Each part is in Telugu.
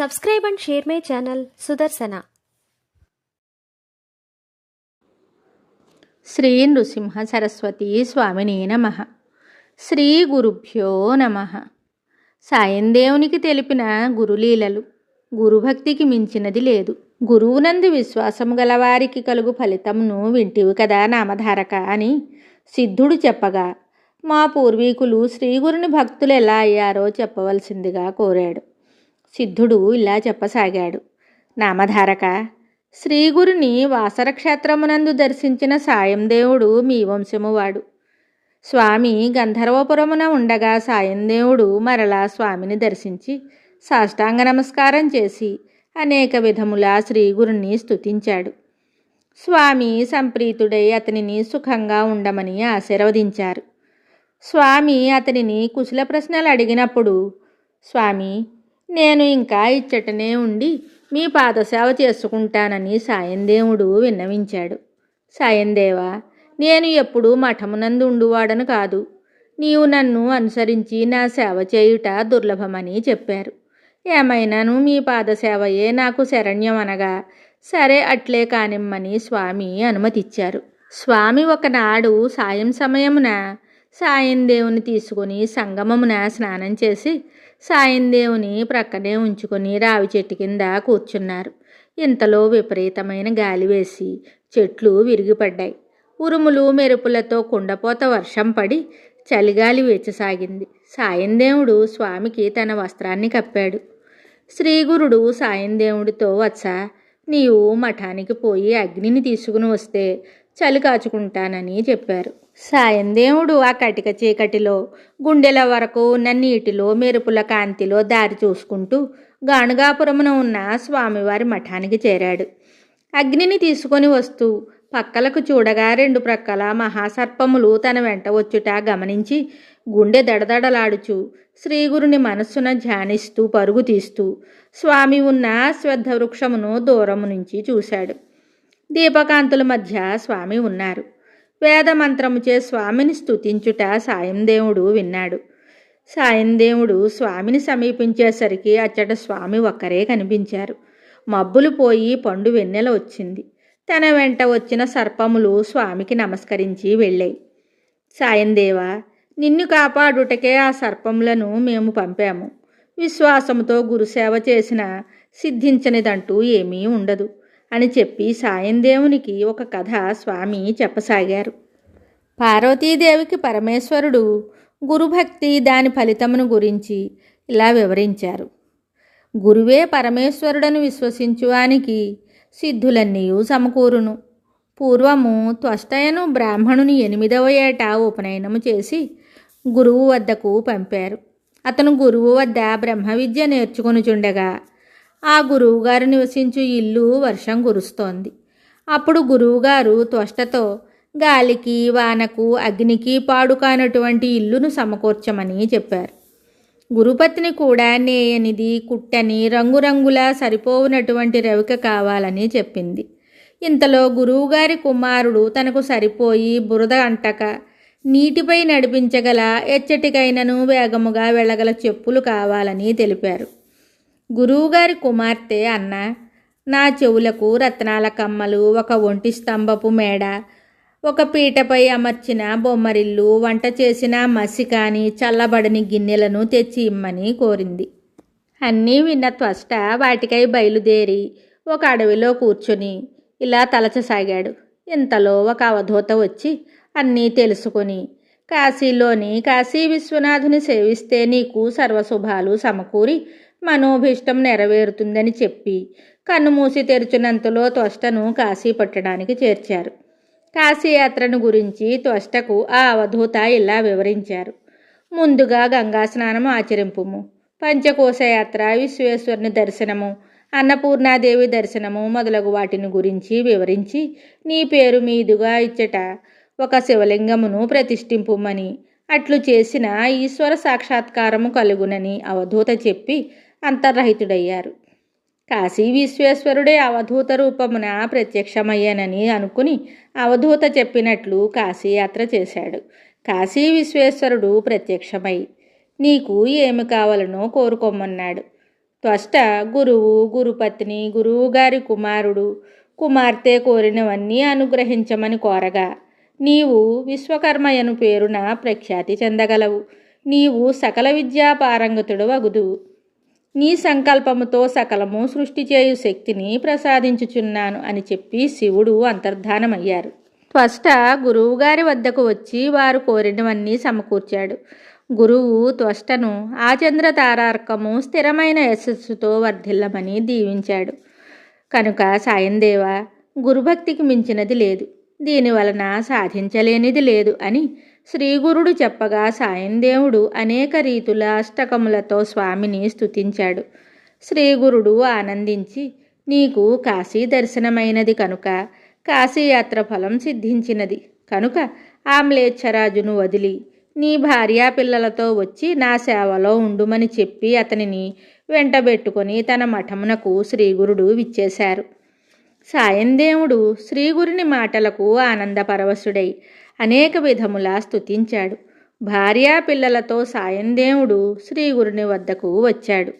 Subscribe and share my channel Sudarsana. Shri Nrusimha Saraswati స్వామినే నమః. శ్రీ గురుభ్యో నమః. సాయందేవునికి తెలిపిన గురులీలలు. గురుభక్తికి మించినది లేదు. గురువునందు విశ్వాసము గలవారికి కలుగు ఫలితమును వింటివి కదా నామధారక అని సిద్ధుడు చెప్పగా, మా పూర్వీకులు శ్రీగురుని భక్తులు ఎలా అయ్యారో చెప్పవలసిందిగా కోరాడు. సిద్ధుడు ఇలా చెప్పసాగాడు. నామధారక, శ్రీగురుని వాసర క్షేత్రమునందు దర్శించిన సాయందేవుడు మీ వంశమువాడు. స్వామి గంధర్వపురమున ఉండగా సాయందేవుడు మరలా స్వామిని దర్శించి సాష్టాంగ నమస్కారం చేసి అనేక విధములా శ్రీగురుని స్తుతించాడు. స్వామి సంప్రీతుడై అతనిని సుఖంగా ఉండమని ఆశీర్వదించారు. స్వామి అతనిని కుశల ప్రశ్నలు అడిగినప్పుడు, స్వామి, నేను ఇంకా ఇచ్చటనే ఉండి మీ పాదసేవ చేసుకుంటానని సాయందేవుడు విన్నవించాడు. సాయందేవా, నేను ఎప్పుడూ మఠమునందు ఉండువాడను కాదు. నీవు నన్ను అనుసరించి నా సేవ చేయుట దుర్లభమని చెప్పారు. ఏమైనాను మీ పాదసేవయే నాకు శరణ్యం అనగా, సరే అట్లే కానిమ్మని స్వామి అనుమతిచ్చారు. స్వామి ఒకనాడు సాయం సమయమున సాయందేవుని తీసుకుని సంగమమున స్నానం చేసి సాయందేవుని ప్రక్కనే ఉంచుకొని రావి చెట్టు కింద కూర్చున్నారు. ఇంతలో విపరీతమైన గాలి వేసి చెట్లు విరిగిపడ్డాయి. ఉరుములు మెరుపులతో కుండపోత వర్షం పడి చలిగాలి వేచసాగింది. సాయందేవుడు స్వామికి తన వస్త్రాన్ని కప్పాడు. శ్రీగురుడు సాయందేవుడితో, వత్స, నీవు మఠానికి పోయి అగ్నిని తీసుకుని వస్తే చలి కాచుకుంటానని చెప్పారు. సాయందేవుడు ఆ కటిక చీకటిలో గుండెల వరకు ఉన్న నీటిలో మెరుపుల కాంతిలో దారి చూసుకుంటూ గాణుగాపురమున ఉన్న స్వామివారి మఠానికి చేరాడు. అగ్నిని తీసుకొని వస్తూ పక్కలకు చూడగా రెండు ప్రక్కల మహాసర్పములు తన వెంట వచ్చుట గమనించి గుండె దడదడలాడుచు శ్రీగురుని మనస్సున ధ్యానిస్తూ పరుగు తీస్తూ స్వామి ఉన్న అశ్వత్థ వృక్షమును దూరము నుంచి చూశాడు. దీపకాంతుల మధ్య స్వామి ఉన్నారు. వేదమంత్రముచే స్వామిని స్తుతించుట సాయందేవుడు విన్నాడు. సాయందేవుడు స్వామిని సమీపించేసరికి అచ్చట స్వామి ఒక్కరే కనిపించారు. మబ్బులు పోయి పండు వెన్నెల వచ్చింది. తన వెంట వచ్చిన సర్పములు స్వామికి నమస్కరించి వెళ్ళాయి. సాయందేవా, నిన్ను కాపాడుటకే ఆ సర్పములను మేము పంపాము. విశ్వాసముతో గురుసేవ చేసిన సిద్ధించనిదంటూ ఏమీ ఉండదు అని చెప్పి సాయందేవునికి ఒక కథ స్వామి చెప్పసాగారు. పార్వతీదేవికి పరమేశ్వరుడు గురుభక్తి దాని ఫలితమును గురించి ఇలా వివరించారు. గురువే పరమేశ్వరుడను విశ్వసించువానికి సిద్ధులన్నీ సమకూరును. పూర్వము త్వష్టయను బ్రాహ్మణుని 8వ ఏట ఉపనయనము చేసి గురువు వద్దకు పంపారు. అతను గురువు వద్ద బ్రహ్మ విద్య నేర్చుకొనుచుండగా ఆ గురువుగారు నివసించు ఇల్లు వర్షం కురుస్తోంది. అప్పుడు గురువుగారు త్వష్టతో గాలికి వానకు అగ్నికి పాడు కానటువంటి ఇల్లును సమకూర్చమని చెప్పారు. గురుపత్ని కూడా నేయనిది కుట్టని రంగురంగులా సరిపోవునటువంటి రవిక కావాలని చెప్పింది. ఇంతలో గురువుగారి కుమారుడు తనకు సరిపోయి బురద అంటక నీటిపై నడిపించగల ఎచ్చటికైనను వేగముగా వెళ్ళగల చెప్పులు కావాలని తెలిపారు. గురువుగారి కుమార్తె, అన్న, నా చెవులకు రత్నాల కమ్మలు, ఒక ఒంటి స్తంభపు మేడ, ఒక పీటపై అమర్చిన బొమ్మరిల్లు, వంట చేసిన మసి కాని చల్లబడని గిన్నెలను తెచ్చి ఇమ్మని కోరింది. అన్నీ విన్న త్వష్ట వాటికై బయలుదేరి ఒక అడవిలో కూర్చొని ఇలా తలచసాగాడు. ఇంతలో ఒక అవధూత వచ్చి అన్నీ తెలుసుకొని, కాశీలోని కాశీ విశ్వనాథుని సేవిస్తే నీకు సర్వశుభాలు సమకూరి మనోభీష్టం నెరవేరుతుందని చెప్పి కన్నుమూసి తెరుచునంతలో త్వష్టను కాశీ పట్టడానికి చేర్చారు. కాశీయాత్రను గురించి త్వష్టకు ఆ అవధూత ఇలా వివరించారు. ముందుగా గంగా స్నానము ఆచరింపుము. పంచకోశయాత్ర, విశ్వేశ్వరుని దర్శనము, అన్నపూర్ణాదేవి దర్శనము మొదలగు వాటిని గురించి వివరించి నీ పేరు మీదుగా ఇచ్చట ఒక శివలింగమును ప్రతిష్ఠింపుమని, అట్లు చేసిన ఈశ్వర సాక్షాత్కారము కలుగునని అవధూత చెప్పి అంతర్రహితుడయ్యారు. కాశీ విశ్వేశ్వరుడే అవధూత రూపమున ప్రత్యక్షమయ్యానని అనుకుని అవధూత చెప్పినట్లు కాశీయాత్ర చేశాడు. కాశీ విశ్వేశ్వరుడు ప్రత్యక్షమై నీకు ఏమి కావాలనో కోరుకోమన్నాడు. త్వష్ట గురువు, గురుపత్ని, గురువుగారి కుమారుడు, కుమార్తె కోరినవన్నీ అనుగ్రహించమని కోరగా, నీవు విశ్వకర్మయను పేరున ప్రఖ్యాతి చెందగలవు. నీవు సకల విద్యా పారంగతుడు వగుదువు. నీ సంకల్పముతో సకలము సృష్టి చేయు శక్తిని ప్రసాదించుచున్నాను అని చెప్పి శివుడు అంతర్ధానమయ్యారు. త్వష్ట గురువుగారి వద్దకు వచ్చి వారు కోరినవన్నీ సమకూర్చాడు. గురువు త్వష్టను ఆచంద్ర తారార్కము స్థిరమైన యశస్సుతో వర్ధిల్లమని దీవించాడు. కనుక సాయందేవ, గురుభక్తికి మించినది లేదు, దీనివలన సాధించలేనిది లేదు అని శ్రీగురుడు చెప్పగా సాయందేవుడు అనేక రీతుల అష్టకములతో స్వామిని స్తుతించాడు. శ్రీగురుడు ఆనందించి, నీకు కాశీ దర్శనమైనది కనుక కాశీయాత్ర ఫలం సిద్ధించినది కనుక ఆ మ్లేచ్ఛరాజును వదిలి నీ భార్యా పిల్లలతో వచ్చి నా సేవలో ఉండుమని చెప్పి అతనిని వెంటబెట్టుకొని తన మఠమునకు శ్రీగురుడు విచ్చేశారు. సాయందేవుడు శ్రీగురుని మాటలకు ఆనందపరవశుడై అనేక విధములా స్తుతించాడు. భార్యా పిల్లలతో సాయందేవుడు శ్రీగురుని వద్దకు వచ్చాడు.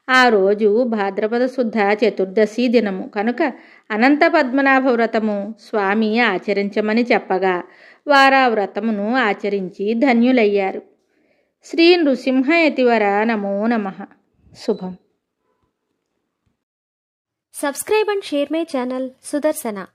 ఆ రోజు భాద్రపద శుద్ధ చతుర్దశి దినము కనుక అనంత పద్మనాభ వ్రతము స్వామి ఆచరించమని చెప్పగా వారా వ్రతమును ఆచరించి ధన్యులయ్యారు. శ్రీ నృసింహయతివర నమో నమః. శుభం. Subscribe and share my channel Sudarsana.